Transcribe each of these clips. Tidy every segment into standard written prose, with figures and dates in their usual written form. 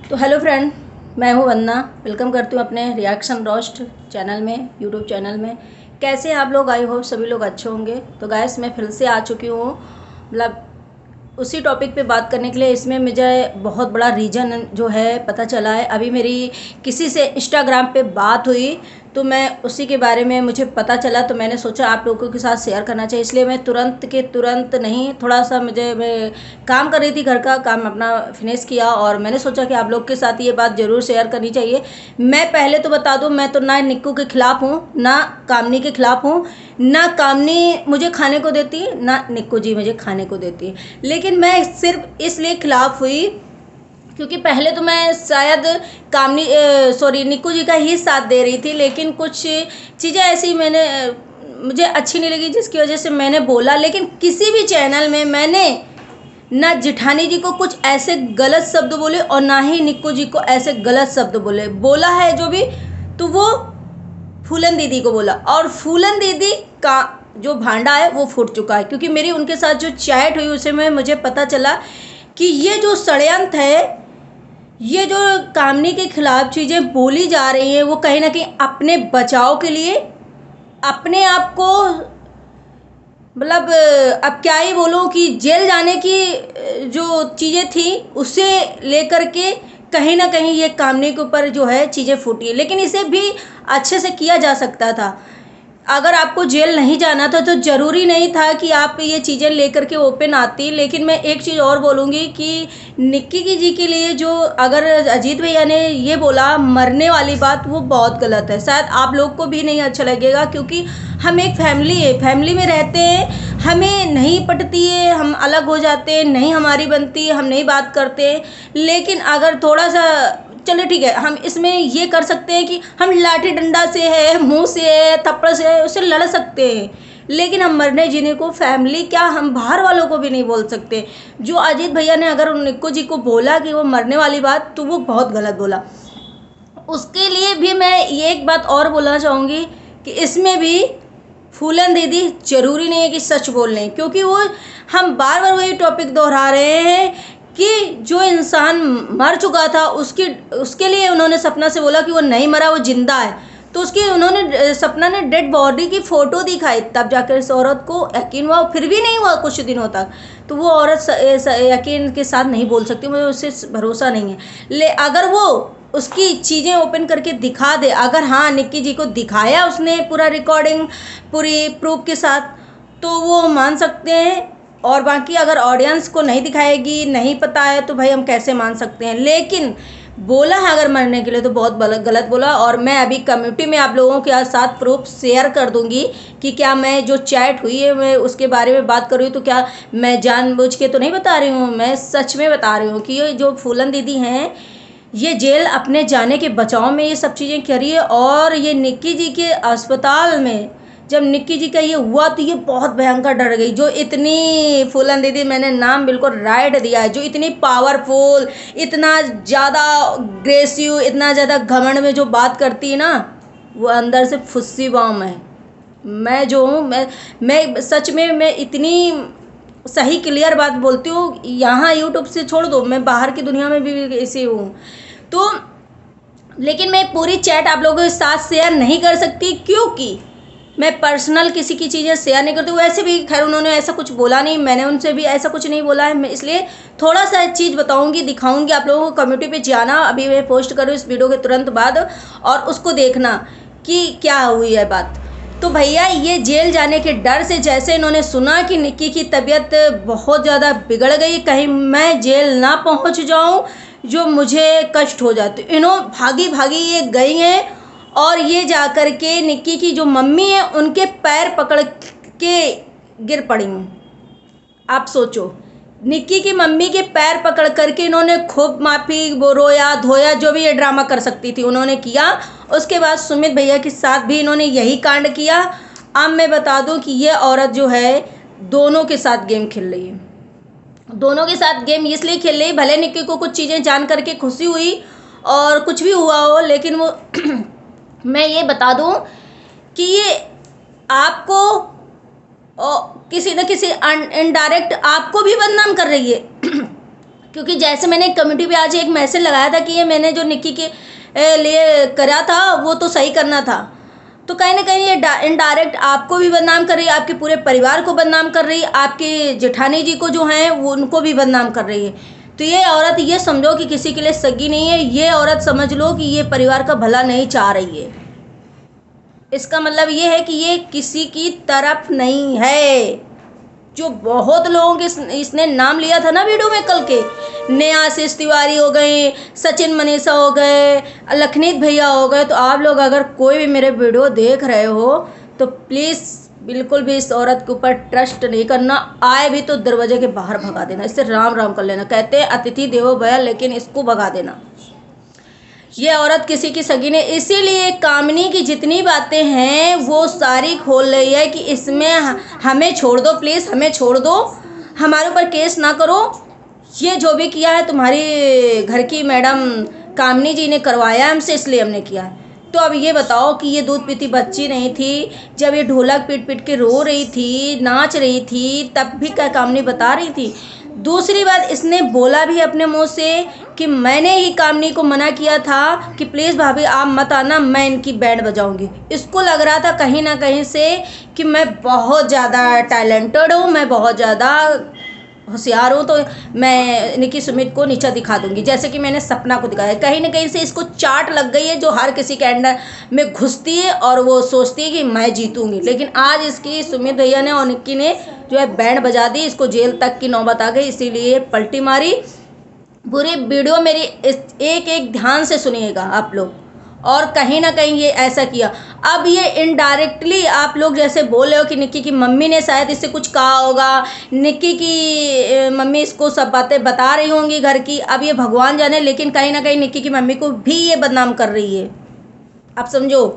तो hello friend, मैं हूँ वंदना। वेलकम करती हूँ अपने रिएक्शन रोस्ट चैनल में, यूट्यूब चैनल में। कैसे हैं आप लोग? आई होप सभी लोग अच्छे होंगे। तो गाइस, मैं फिर से आ चुकी हूँ, मतलब उसी टॉपिक पे बात करने के लिए। इसमें मुझे बहुत बड़ा रीज़न जो है पता चला है। अभी मेरी किसी से इंस्टाग्राम पे बात हुई, तो मैं उसी के बारे में मुझे पता चला, तो मैंने सोचा आप लोगों के साथ शेयर करना चाहिए। इसलिए मैं तुरंत के तुरंत नहीं, थोड़ा सा मैं काम कर रही थी, घर का काम अपना फिनिश किया, और मैंने सोचा कि आप लोग के साथ ये बात ज़रूर शेयर करनी चाहिए। मैं पहले तो बता दूं, मैं तो ना निक्कू के खिलाफ़ हूँ, ना कामनी के खिलाफ़ हूँ। ना कामनी मुझे खाने को देती, ना निक्कू जी मुझे खाने को देती। लेकिन मैं सिर्फ इसलिए खिलाफ़ हुई क्योंकि पहले तो मैं शायद कामनी निक्कू जी का ही साथ दे रही थी, लेकिन कुछ चीज़ें ऐसी मुझे अच्छी नहीं लगी, जिसकी वजह से मैंने बोला। लेकिन किसी भी चैनल में मैंने ना जिठानी जी को कुछ ऐसे गलत शब्द बोले और ना ही निक्कू जी को ऐसे गलत शब्द बोला है जो भी, तो वो फूलन दीदी को बोला। और फूलन दीदी का जो भांडा है वो फूट चुका है, क्योंकि मेरी उनके साथ जो चैट हुई उसे में मुझे पता चला कि ये जो षड्यंत्र है, ये जो कामनी के खिलाफ चीज़ें बोली जा रही हैं, वो कहीं ना कहीं अपने बचाव के लिए, अपने आप को, मतलब अब क्या ही बोलूँ कि जेल जाने की जो चीज़ें थी उसे लेकर के कहीं ना कहीं ये कामनी के ऊपर जो है चीज़ें फूटी है। लेकिन इसे भी अच्छे से किया जा सकता था। अगर आपको जेल नहीं जाना था तो ज़रूरी नहीं था कि आप ये चीज़ें लेकर के ओपन आती। लेकिन मैं एक चीज़ और बोलूँगी कि निक्की जी के लिए जो अगर अजीत भैया ने ये बोला मरने वाली बात, वो बहुत गलत है। शायद आप लोग को भी नहीं अच्छा लगेगा, क्योंकि हम एक फैमिली है, फैमिली में रहते हैं, हमें नहीं पटती है, हम अलग हो जाते हैं, नहीं हमारी बनती है, हम नहीं बात करते। लेकिन अगर थोड़ा सा चलिए ठीक है, हम इसमें ये कर सकते हैं कि हम लाठी डंडा से है, मुंह से है, थप्पड़ से है, उससे लड़ सकते हैं। लेकिन हम मरने जीने को फैमिली क्या, हम बाहर वालों को भी नहीं बोल सकते। जो अजीत भैया ने अगर निक्कू जी को बोला कि वो मरने वाली बात, तो वो बहुत गलत बोला। उसके लिए भी मैं ये एक बात और बोलना चाहूँगी कि इसमें भी फूलन दीदी ज़रूरी नहीं है कि सच बोल लें, क्योंकि वो हम बार बार वही टॉपिक दोहरा रहे हैं कि जो इंसान मर चुका था उसके लिए उन्होंने सपना से बोला कि वो नहीं मरा, वो जिंदा है। तो उसकी उन्होंने सपना ने डेड बॉडी की फ़ोटो दिखाई, तब जाकर इस औरत को यकीन हुआ। फिर भी नहीं हुआ कुछ दिनों तक, तो वो औरत यकीन के साथ नहीं बोल सकती, मुझे उससे भरोसा नहीं है। अगर वो उसकी चीज़ें ओपन करके दिखा दे, अगर हाँ निक्की जी को दिखाया उसने पूरा रिकॉर्डिंग पूरी प्रूफ के साथ, तो वो मान सकते हैं। और बाकी अगर ऑडियंस को नहीं दिखाएगी, नहीं पता है, तो भाई हम कैसे मान सकते हैं। लेकिन बोला है अगर मरने के लिए, तो बहुत गलत बोला। और मैं अभी कम्युनिटी में आप लोगों के साथ प्रूफ शेयर कर दूंगी कि क्या मैं जो चैट हुई है मैं उसके बारे में बात कर रही हूँ, तो क्या मैं जानबूझ के तो नहीं बता रही हूँ, मैं सच में बता रही हूँ कि ये जो फूलन दीदी हैं, ये जेल अपने जाने के बचाव में ये सब चीज़ें करी है। और ये निक्की जी के अस्पताल में जब निक्की जी का ये हुआ, तो ये बहुत भयंकर डर गई। जो इतनी फूलन दीदी, मैंने नाम बिल्कुल राइट दिया है, जो इतनी पावरफुल, इतना ज़्यादा ग्रेसिव, इतना ज़्यादा घमंड में जो बात करती है ना, वो अंदर से फुस्सी बम है। मैं जो हूँ, मैं सच में मैं इतनी सही क्लियर बात बोलती हूँ। यहाँ यूट्यूब से छोड़ दो, मैं बाहर की दुनिया में भी ऐसी हूँ। तो लेकिन मैं पूरी चैट आप लोगों के साथ शेयर नहीं कर सकती, क्योंकि मैं पर्सनल किसी की चीज़ें शेयर नहीं करती। वैसे भी खैर उन्होंने ऐसा कुछ बोला नहीं, मैंने उनसे भी ऐसा कुछ नहीं बोला है। मैं इसलिए थोड़ा सा चीज़ बताऊंगी, दिखाऊंगी आप लोगों को। कम्युनिटी पे जाना, अभी मैं पोस्ट करूँ इस वीडियो के तुरंत बाद, और उसको देखना कि क्या हुई है बात। तो भैया, ये जेल जाने के डर से, जैसे इन्होंने सुना कि निक्की की तबीयत बहुत ज़्यादा बिगड़ गई, कहीं मैं जेल ना पहुंच जाऊं, जो मुझे कष्ट हो जाते, भागी भागी ये गई हैं। और ये जाकर के निक्की की जो मम्मी है उनके पैर पकड़ के गिर पड़ी हूँ। आप सोचो, निक्की की मम्मी के पैर पकड़ करके इन्होंने खूब माफ़ी, वो रोया धोया, जो भी ये ड्रामा कर सकती थी उन्होंने किया। उसके बाद सुमित भैया के साथ भी इन्होंने यही कांड किया। अब मैं बता दूं कि ये औरत जो है दोनों के साथ गेम खेल रही है। दोनों के साथ गेम इसलिए खेल रही, भले निक्की को कुछ चीज़ें जान करके खुशी हुई और कुछ भी हुआ हो, लेकिन वो मैं ये बता दूं कि ये आपको किसी न किसी इनडायरेक्ट आपको भी बदनाम कर रही है। क्योंकि जैसे मैंने कमेटी पे आज एक मैसेज लगाया था कि ये मैंने जो निक्की के लिए करा था वो तो सही करना था, तो कहीं ना कहीं ये इनडायरेक्ट आपको भी बदनाम कर रही है, आपके पूरे परिवार को बदनाम कर रही है, आपके जेठानी जी को जो हैं वो उनको भी बदनाम कर रही है। तो ये औरत ये समझो कि किसी के लिए सगी नहीं है, ये औरत समझ लो कि ये परिवार का भला नहीं चाह रही है। इसका मतलब ये है कि ये किसी की तरफ नहीं है। जो बहुत लोगों के इसने नाम लिया था ना वीडियो में कल के, नेहा आशीष तिवारी हो गए, सचिन मनीषा हो गए, लखनीत भैया हो गए, तो आप लोग अगर कोई भी मेरे वीडियो देख रहे हो तो प्लीज़ बिल्कुल भी इस औरत के ऊपर ट्रस्ट नहीं करना। आए भी तो दरवाजे के बाहर भगा देना, इससे राम राम कर लेना। कहते हैं अतिथि देवो भव, लेकिन इसको भगा देना। ये औरत किसी की सगी नहीं, इसीलिए कामिनी की जितनी बातें हैं वो सारी खोल रही है कि इसमें हमें छोड़ दो, प्लीज़ हमें छोड़ दो, हमारे ऊपर केस ना करो। ये जो भी किया है तुम्हारी घर की मैडम कामिनी जी ने करवाया है हमसे, इसलिए हमने किया है। तो अब ये बताओ कि ये दूध पीती बच्ची नहीं थी, जब ये ढोलक पीट पीट के रो रही थी, नाच रही थी, तब भी क्या कामिनी बता रही थी। दूसरी बात, इसने बोला भी अपने मुंह से कि मैंने ही कामिनी को मना किया था कि प्लीज़ भाभी आप मत आना, मैं इनकी बैंड बजाऊंगी। इसको लग रहा था कहीं ना कहीं से कि मैं बहुत ज़्यादा टैलेंटेड हूँ, मैं बहुत ज़्यादा होशियार हूँ, तो मैं निक्की सुमित को नीचा दिखा दूंगी, जैसे कि मैंने सपना को दिखाया। कहीं ना कहीं से इसको चाट लग गई है जो हर किसी के अंडर में घुसती है और वो सोचती है कि मैं जीतूंगी। लेकिन आज इसकी सुमित भैया ने और निक्की ने जो है बैंड बजा दी, इसको जेल तक की नौबत आ गई, इसीलिए पलटी मारी। पूरी वीडियो मेरी एक एक ध्यान से सुनिएगा आप लोग। और कहीं ना कहीं ये ऐसा किया। अब ये इनडायरेक्टली आप लोग जैसे बोल रहे हो कि निक्की की मम्मी ने शायद इससे कुछ कहा होगा, निक्की की मम्मी इसको सब बातें बता रही होंगी घर की, अब ये भगवान जाने, लेकिन कहीं ना कहीं निक्की की मम्मी को भी ये बदनाम कर रही है। आप समझो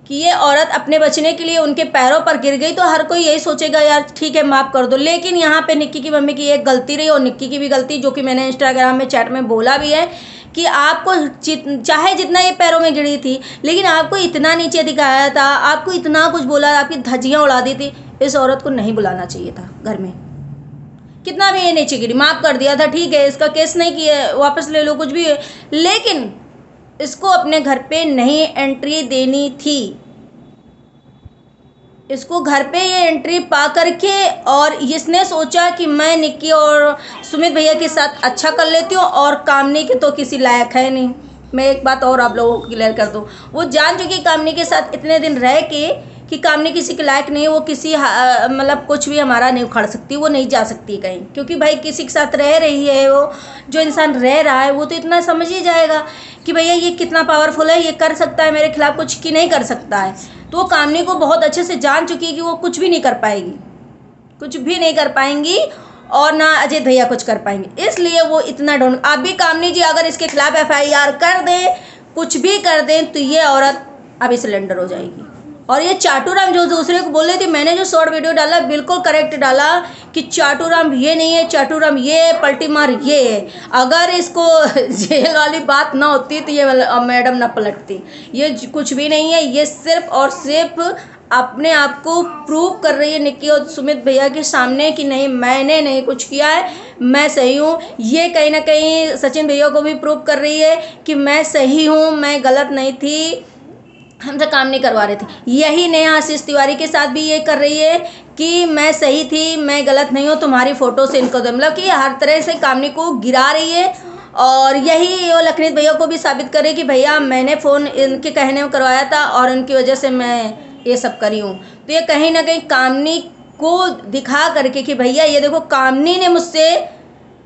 कि ये औरत अपने बचने के लिए उनके पैरों पर गिर गई, तो हर कोई यही सोचेगा यार ठीक है माफ़ कर दो। लेकिन यहाँ पे निक्की की मम्मी की एक गलती रही और निक्की की भी गलती, जो कि मैंने इंस्टाग्राम में चैट में बोला भी है कि आपको चाहे जितना ये पैरों में गिरी थी, लेकिन आपको इतना नीचे दिखाया था, आपको इतना कुछ बोला, आपकी धज्जियाँ उड़ा दी थी, इस औरत को नहीं बुलाना चाहिए था घर में। कितना भी ये नीचे गिरी, माफ़ कर दिया था, ठीक है, इसका केस नहीं किया, वापस ले लो, कुछ भी है, लेकिन इसको अपने घर पे नहीं एंट्री देनी थी। इसको घर पे ये एंट्री पा करके, और इसने सोचा कि मैं निक्की और सुमित भैया के साथ अच्छा कर लेती हूँ और कामिनी के तो किसी लायक है नहीं। मैं एक बात और आप लोगों को क्लियर कर दूँ, वो जान चुकी कामिनी के साथ इतने दिन रह के कि कामिनी किसी के लायक नहीं है, वो किसी मतलब कुछ भी हमारा नहीं उखाड़ सकती, वो नहीं जा सकती कहीं, क्योंकि भाई किसी के साथ रह रही है, वो जो इंसान रह रहा है वो तो इतना समझ ही जाएगा कि भैया ये कितना पावरफुल है, ये कर सकता है मेरे खिलाफ कुछ कि नहीं कर सकता है। तो वो कामिनी को बहुत अच्छे से जान चुकी है कि वो कुछ भी नहीं कर पाएगी, कुछ भी नहीं कर पाएंगी, और ना अजय भैया कुछ कर पाएंगे, इसलिए वो इतना ढूंढ। आप भी कामिनी जी अगर इसके खिलाफ FIR कर दें, कुछ भी कर दें, तो ये औरत अभी सिलेंडर हो जाएगी। और ये चाटूराम जो दूसरे को बोल रही थी, मैंने जो शॉर्ट वीडियो डाला बिल्कुल करेक्ट डाला कि चाटूराम ये नहीं है, चाटूराम ये है, पलटी मार ये है। अगर इसको जेल वाली बात ना होती तो ये मैडम ना पलटती। ये कुछ भी नहीं है, ये सिर्फ और सिर्फ अपने आप को प्रूव कर रही है निक्की और सुमित भैया के सामने कि नहीं मैंने नहीं कुछ किया है, मैं सही हूँ। ये कहीं ना कहीं सचिन भैया को भी प्रूव कर रही है कि मैं सही हूँ, मैं गलत नहीं थी, हमसे काम नहीं करवा रहे थे। यही नेहा आशीष तिवारी के साथ भी ये कर रही है कि मैं सही थी, मैं गलत नहीं हूँ, तुम्हारी फ़ोटो से इनको दो, मतलब कि हर तरह से कामिनी को गिरा रही है। और यही वो लखनीत भैया को भी साबित करे कि भैया मैंने फ़ोन इनके कहने में करवाया था और उनकी वजह से मैं ये सब करी हूँ। तो ये कहीं ना कहीं कामिनी को दिखा करके कि भैया ये देखो कामिनी ने मुझसे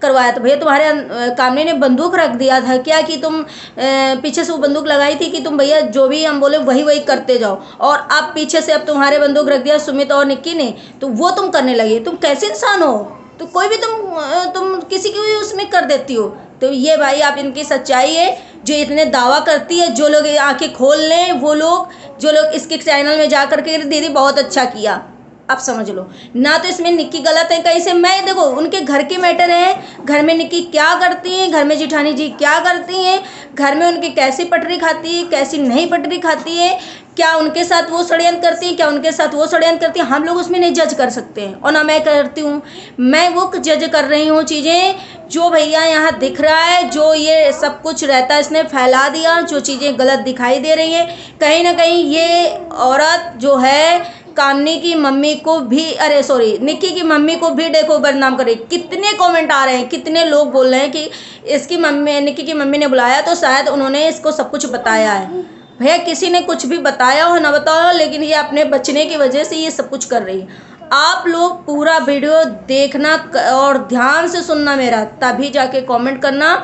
करवाया, तो भैया तुम्हारे कामिनी ने बंदूक रख दिया था क्या कि तुम पीछे से वो बंदूक लगाई थी कि तुम भैया जो भी हम बोले वही वही करते जाओ, और अब पीछे से अब तुम्हारे बंदूक रख दिया सुमित और निक्की ने, तो वो तुम करने लगे। तुम कैसे इंसान हो, तो कोई भी तुम किसी की भी उसमें कर देती हो। तो ये भाई आप इनकी सच्चाई है जो इतने दावा करती है। जो लोग आंखें खोल लें, वो लोग जो लोग इसके चैनल में जा करके दीदी बहुत अच्छा किया, आप समझ लो ना, तो इसमें निक्की गलत है कहीं से। मैं देखो उनके घर के मैटर है, घर में निक्की क्या करती हैं, घर में जिठानी जी क्या करती हैं, घर में उनकी कैसी पटरी खाती है, कैसी नहीं पटरी खाती है, क्या उनके साथ वो षड्यंत्र करती है, क्या उनके साथ वो षड्यंत्र करती है, हम लोग उसमें नहीं जज कर सकते हैं। और ना मैं करती हूँ, मैं वो जज कर रही हूँ चीज़ें जो भैया यहाँ दिख रहा है, जो ये सब कुछ रहता है इसने फैला दिया, जो चीज़ें गलत दिखाई दे रही हैं। कहीं ना कहीं ये औरत जो है कामनी की मम्मी को भी, अरे सॉरी, निक्की की मम्मी को भी देखो बदनाम करे। कितने कमेंट आ रहे हैं, कितने लोग बोल रहे हैं कि इसकी मम्मी, निक्की की मम्मी ने बुलाया तो शायद उन्होंने इसको सब कुछ बताया है। भैया किसी ने कुछ भी बताया हो ना बताया हो, लेकिन ये अपने बचने की वजह से ये सब कुछ कर रही है। आप लोग पूरा वीडियो देखना और ध्यान से सुनना मेरा, तभी जाके कमेंट करना।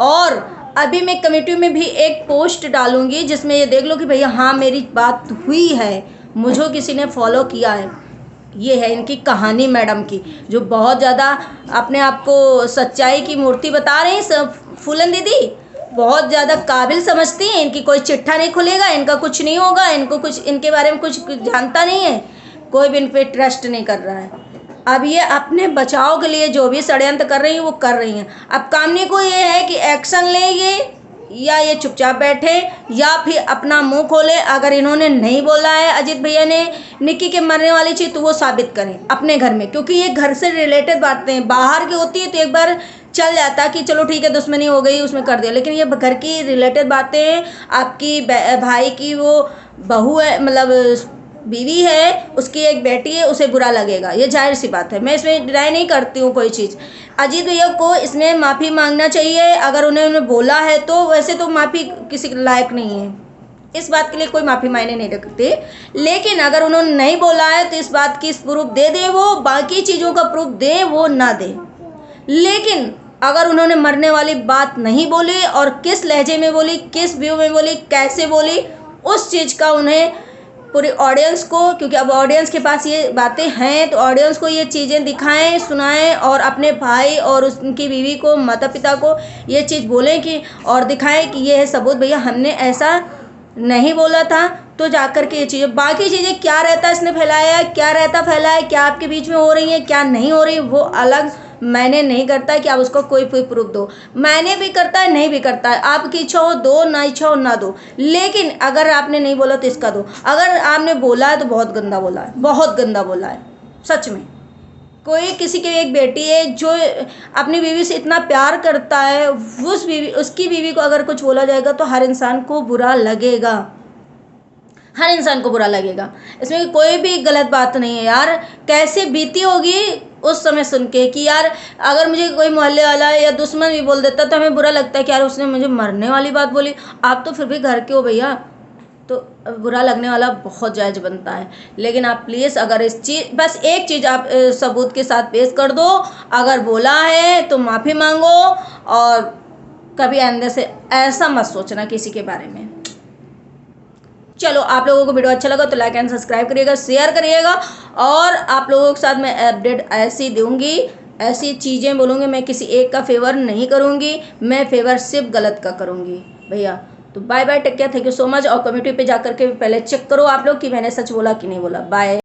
और अभी मैं कमेटी में भी एक पोस्ट डालूंगी जिसमें ये देख लो कि भैया हाँ मेरी बात हुई है, मुझे किसी ने फॉलो किया है। ये है इनकी कहानी मैडम की, जो बहुत ज़्यादा अपने आप को सच्चाई की मूर्ति बता रही हैं फूलन दीदी, बहुत ज़्यादा काबिल समझती हैं। इनकी कोई चिट्ठा नहीं खुलेगा, इनका कुछ नहीं होगा, इनको कुछ, इनके बारे में कुछ जानता नहीं है, कोई भी इन पर ट्रस्ट नहीं कर रहा है। अब ये अपने बचाव के लिए जो भी षड्यंत्र कर रही हैं वो कर रही हैं। अब कामनी को ये है कि एक्शन ले ये, या ये चुपचाप बैठे या फिर अपना मुंह खोले। अगर इन्होंने नहीं बोला है अजीत भैया ने निक्की के मरने वाली चीज़, तो वो साबित करें अपने घर में, क्योंकि ये घर से रिलेटेड बातें हैं। बाहर की होती है तो एक बार चल जाता कि चलो ठीक है दुश्मनी हो गई उसमें कर दिया, लेकिन ये घर की रिलेटेड बातें हैं। आपकी भाई की वो बहू है, मतलब बीवी है, उसकी एक बेटी है, उसे बुरा लगेगा, ये जाहिर सी बात है। मैं इसमें डिनाई नहीं करती हूँ कोई चीज़। अजीत भैया को इसमें माफ़ी मांगना चाहिए अगर उन्होंने बोला है तो। वैसे तो माफ़ी किसी के लायक नहीं है, इस बात के लिए कोई माफ़ी मायने नहीं रखती। लेकिन अगर उन्होंने नहीं बोला है तो इस बात की प्रूफ दे दे, वो बाकी चीज़ों का प्रूफ दे, वो ना दे। लेकिन अगर उन्होंने मरने वाली बात नहीं बोली और किस लहजे में बोली, किस व्यू में बोली, कैसे बोली, उस चीज़ का उन्हें पूरी ऑडियंस को, क्योंकि अब ऑडियंस के पास ये बातें हैं तो ऑडियंस को ये चीज़ें दिखाएं, सुनाएं और अपने भाई और उनकी बीवी को, माता पिता को ये चीज़ बोलें कि, और दिखाएं कि ये है सबूत, भैया हमने ऐसा नहीं बोला था। तो जाकर के ये चीज़ें, बाकी चीज़ें क्या रहता इसने फैलाया है, क्या रहता फैलाया, क्या आपके बीच में हो रही है, क्या नहीं हो रही, वो अलग मैंने नहीं करता है कि आप उसको कोई प्रूफ दो। मैंने भी करता है, नहीं भी करता है, आपकी इच्छा हो दो, ना इच्छा हो ना दो। लेकिन अगर आपने नहीं बोला तो इसका दो। अगर आपने बोला है तो बहुत गंदा बोला है, बहुत गंदा बोला है सच में। कोई किसी की एक बेटी है जो अपनी बीवी से इतना प्यार करता है, उसकी बीवी को अगर कुछ बोला जाएगा तो हर इंसान को बुरा लगेगा, हर इंसान को बुरा लगेगा। इसमें कोई भी गलत बात नहीं है यार। कैसे बीती होगी उस समय सुन के कि यार अगर मुझे कोई मोहल्ले वाला या दुश्मन भी बोल देता तो हमें बुरा लगता है कि यार उसने मुझे मरने वाली बात बोली। आप तो फिर भी घर के हो भैया, तो बुरा लगने वाला बहुत जायज़ बनता है। लेकिन आप प्लीज़ अगर इस चीज़, बस एक चीज़ आप सबूत के साथ पेश कर दो। अगर बोला है तो माफ़ी मांगो, और कभी अंदर से ऐसा मत सोचना किसी के बारे में। चलो, आप लोगों को वीडियो अच्छा लगा तो लाइक एंड सब्सक्राइब करिएगा, शेयर करिएगा। और आप लोगों के साथ मैं अपडेट ऐसी दूंगी, ऐसी चीज़ें बोलूँगी। मैं किसी एक का फेवर नहीं करूँगी, मैं फेवर सिर्फ गलत का करूँगी भैया। तो bye bye, take care, thank you so much. और कमेटी पे जाकर के पहले चेक करो आप लोग कि मैंने सच बोला कि नहीं बोला। बाय।